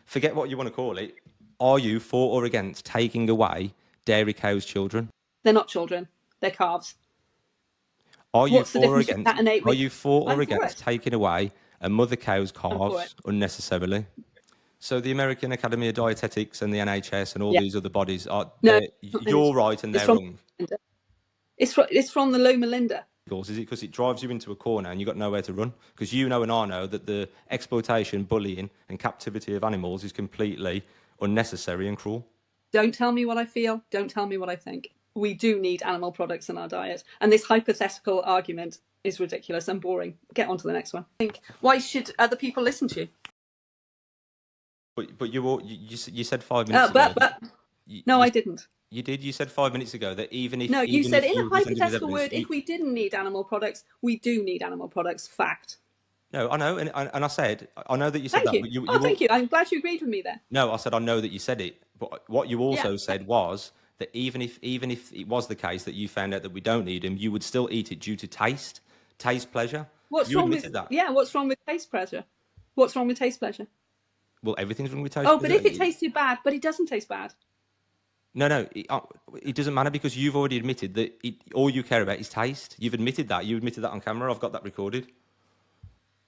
forget what you want to call it. Are you for or against taking away dairy cows' children? They're not children. They're calves. Are you What's the for or difference between against? that and 8 Are weeks? you for or I'm for against it. taking away a mother cow's I'm for calves it. unnecessarily? So the American Academy of Dietetics and the NHS and all Yeah. these other bodies are No, you're right and it's they're from wrong. it's from the Loma Linda. Is it because it drives you into a corner and you've got nowhere to run? Because you know and I know that the exploitation, bullying, and captivity of animals is completely unnecessary and cruel. Don't tell me what I feel. Don't tell me what I think. We do need animal products in our diet. And this hypothetical argument is ridiculous and boring. Get on to the next one. Why should other people listen to you? But you said 5 minutes ago. No, I didn't. You did. You said 5 minutes ago that even if you said if in you a were presented with hypothetical evidence, word, if we didn't need animal products, we do need animal products. Fact. No, I know, and I said I know that you said Thank that. you. But Thank you. I'm glad you agreed with me there. No, I said I know that you said it. But what you also said was that even if it was the case that you found out that we don't need them, you would still eat it due to taste pleasure. What's You wrong admitted with that. Yeah, what's wrong with taste pleasure? What's wrong with taste pleasure? Well, everything's wrong with taste Oh, pleasure. but if it tasted bad, but it doesn't taste bad. No, it doesn't matter because you've already admitted that all you care about is taste. You've admitted that. You admitted that on camera. I've got that recorded.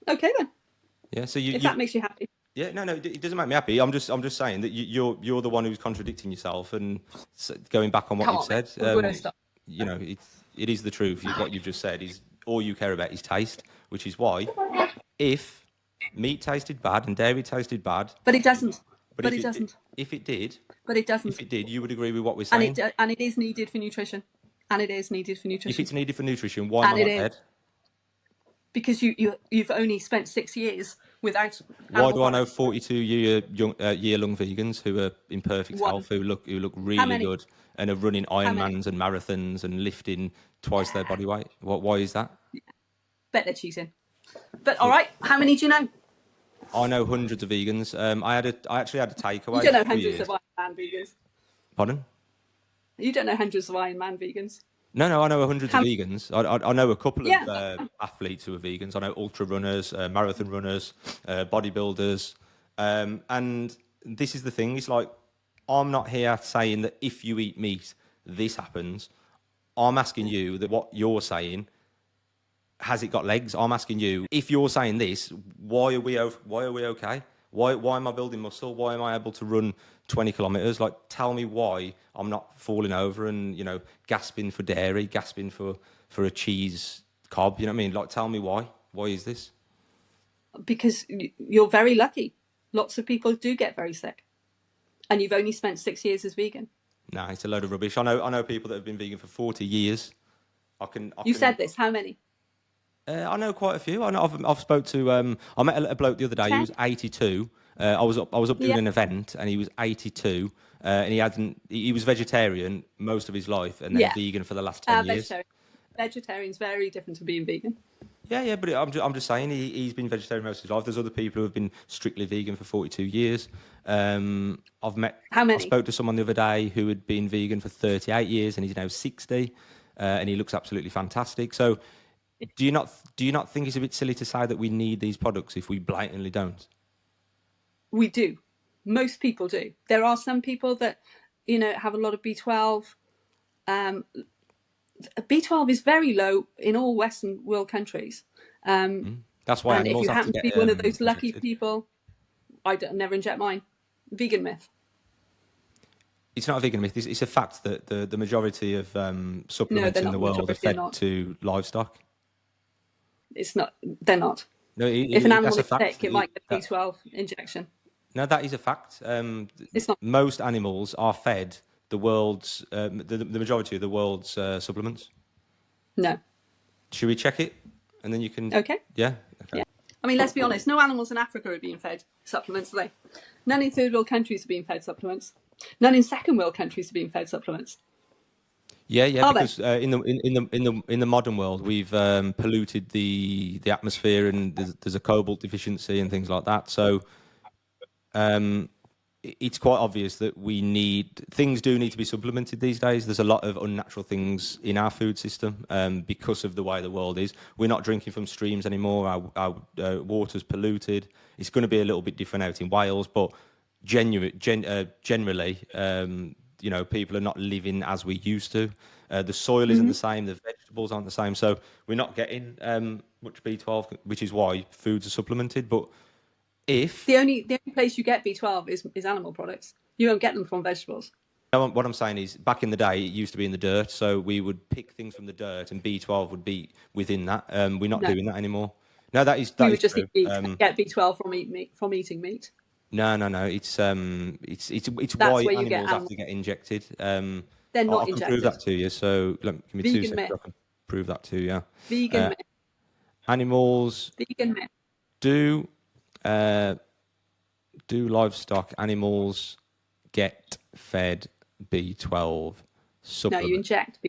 Okay then. Yeah. So if that makes you happy. Yeah. No. It doesn't make me happy. I'm just saying that you're the one who's contradicting yourself and going back on what you've said. You know, it is the truth. What you've just said is all you care about is taste, which is why if meat tasted bad and dairy tasted bad, but it doesn't. But it doesn't. If it did, but it doesn't. If it did, you would agree with what we're saying. And it is needed for nutrition. And it is needed for nutrition. If it's needed for nutrition, why am I not dead? Because you've only spent 6 years without. Why do I know 42-year lung vegans who are in perfect health, who look really good and are running Ironmans and marathons and lifting twice their body weight? Why is that? Bet they're cheating. But all right, how many do you know? I know hundreds of vegans. I actually had a takeaway. You don't know hundreds of Ironman vegans. Pardon? You don't know hundreds of Ironman vegans. No, I know hundreds of vegans. I know a couple of athletes who are vegans. I know ultra runners, marathon runners, bodybuilders. And this is the thing. It's like, I'm not here saying that if you eat meat, this happens. I'm asking you that what you're saying, has it got legs? I'm asking you, if you're saying this, why are we okay? Why am I building muscle? Why am I able to run 20 kilometers? Like, tell me why I'm not falling over and, gasping for dairy, gasping for a cheese cob. You know what I mean? Like, tell me why. Why is this? Because you're very lucky. Lots of people do get very sick. And you've only spent 6 years as vegan. Nah, it's a load of rubbish. I know people that have been vegan for 40 years. You said this. How many? I know quite a few. I've spoke to. I met a bloke the other day. 10? He was 82. I was up doing an event, and he was 82. And he was vegetarian most of his life, and then vegan for the last 10 years. Vegetarian's very different to being vegan. Yeah, but I'm just saying he's been vegetarian most of his life. There's other people who have been strictly vegan for 42 years. I've met. How many? I spoke to someone the other day who had been vegan for 38 years, and he's now 60, and he looks absolutely fantastic. So. Do you not think it's a bit silly to say that we need these products if we blatantly don't? We do. Most people do. There are some people that, have a lot of B12. B12 is very low in all Western world countries. That's why animals if you have happen to be one of those lucky people, I never inject mine. Vegan myth. It's not a vegan myth. It's a fact that the majority of supplements in the world are fed to livestock. It's not. They're not. No, if an animal is sick, it might get a B12 injection. No, that is a fact. It's not. Most animals are fed the world's the majority of the world's supplements. No. Should we check it, and then you can? Okay. Yeah. Okay. Yeah. I mean, let's be honest. No animals in Africa are being fed supplements, are they? None in third world countries are being fed supplements. None in second world countries are being fed supplements. Yeah, because in the modern world we've polluted the atmosphere, and there's a cobalt deficiency and things like that. So it's quite obvious that things do need to be supplemented these days. There's a lot of unnatural things in our food system because of the way the world is. We're not drinking from streams anymore. Our water's polluted. It's going to be a little bit different out in Wales, but generally, people are not living as we used to. The soil isn't the same, the vegetables aren't the same, so we're not getting much B12, which is why foods are supplemented. But if The only place you get B12 is animal products. You don't get them from vegetables. what I'm saying is, back in the day, it used to be in the dirt, so we would pick things from the dirt, and B12 would be within that. We're not doing that anymore. No, that is We would true. just get B12 from eating meat. No. It's That's why where you get animals have to get injected. They're not I can injected. prove that to you. So give me 2 Vegan seconds. myth. I can prove that to you. Vegan myth. Animals Vegan myth. do livestock animals get fed B12 No, supplement? you inject,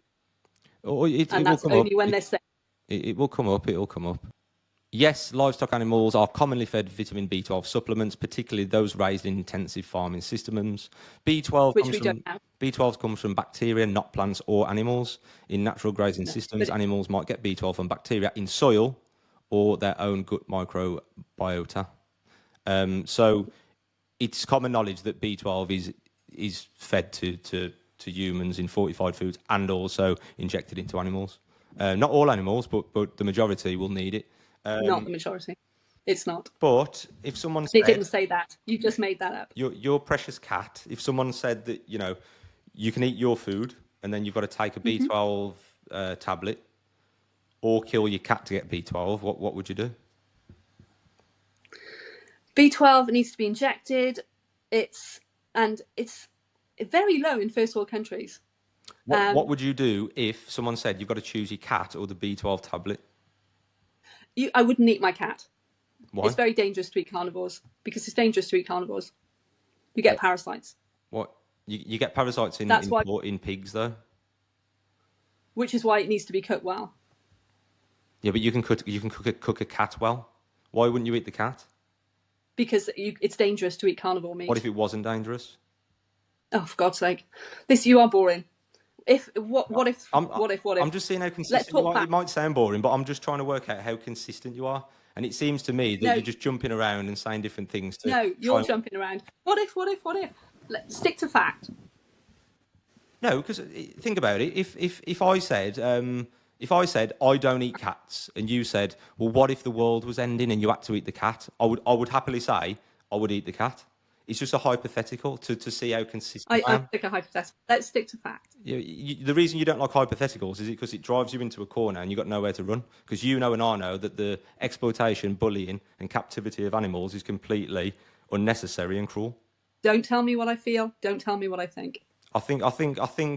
Or it and will that's come only up. when they're safe. It will come up. It will come up. Yes, livestock animals are commonly fed vitamin B12 supplements, particularly those raised in intensive farming systems. B12 comes from bacteria, not plants or animals. In natural grazing systems, animals might get B12 from bacteria in soil or their own gut microbiota. So it's common knowledge that B12 is fed to humans in fortified foods and also injected into animals. Not all animals, but the majority will need it. Not the majority. It's not. But if someone It didn't say that. You just made that up. your precious cat, if someone said that you can eat your food and then you've got to take a B12 tablet or kill your cat to get B12, what would you do? B12 needs to be injected. It's very low in first world countries. What would you do if someone said you've got to choose your cat or the B12 tablet? I wouldn't eat my cat. Why? It's very dangerous to eat carnivores because it's dangerous to eat carnivores. You get parasites. What? You get parasites in pigs though. Which is why it needs to be cooked well. Yeah, but you can cook a cat well. Why wouldn't you eat the cat? Because it's dangerous to eat carnivore meat. What if it wasn't dangerous? Oh, for God's sake! You are boring. What if? I'm just seeing how consistent you are. It might sound boring, but I'm just trying to work out how consistent you are. And it seems to me that you're just jumping around and saying different things. No, you're jumping around. What if? Let's stick to fact. No, because think about it. If I said I don't eat cats, and you said, well, what if the world was ending and you had to eat the cat? I would happily say I would eat the cat. It's just a hypothetical to see how consistent I am. I stick a hypothetical. Let's stick to fact. The reason you don't like hypotheticals is because it drives you into a corner and you've got nowhere to run. Because you know and I know that the exploitation, bullying, and captivity of animals is completely unnecessary and cruel. Don't tell me what I feel. Don't tell me what I think. I think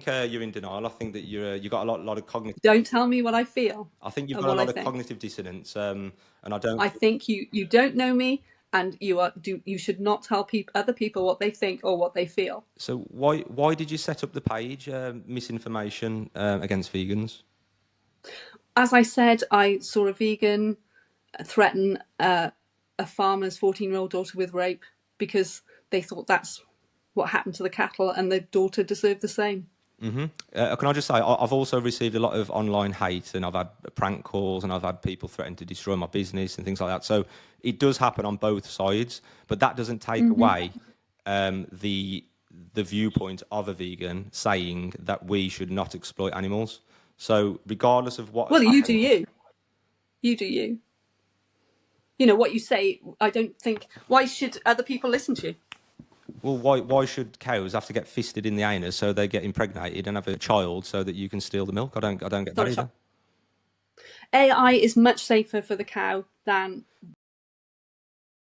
you're in denial. I think that you got a lot of cognitive. Don't tell me what I feel. I think you've got a lot of cognitive dissonance, and I don't. I think you don't know me. And you should not tell other people what they think or what they feel. So why did you set up the page, misinformation against vegans? As I said, I saw a vegan threaten a farmer's 14-year-old daughter with rape because they thought that's what happened to the cattle and the daughter deserved the same. Mm-hmm. Can I just say, I've also received a lot of online hate, and I've had prank calls, and I've had people threaten to destroy my business and things like that. So it does happen on both sides, but that doesn't take away the viewpoint of a vegan saying that we should not exploit animals. So regardless of what... Well, you do you. You do you. You know, what you say, I don't think... Why should other people listen to you? Well, why should cows have to get fisted in the anus so they get impregnated and have a child so that you can steal the milk? I don't get that either. AI is much safer for the cow than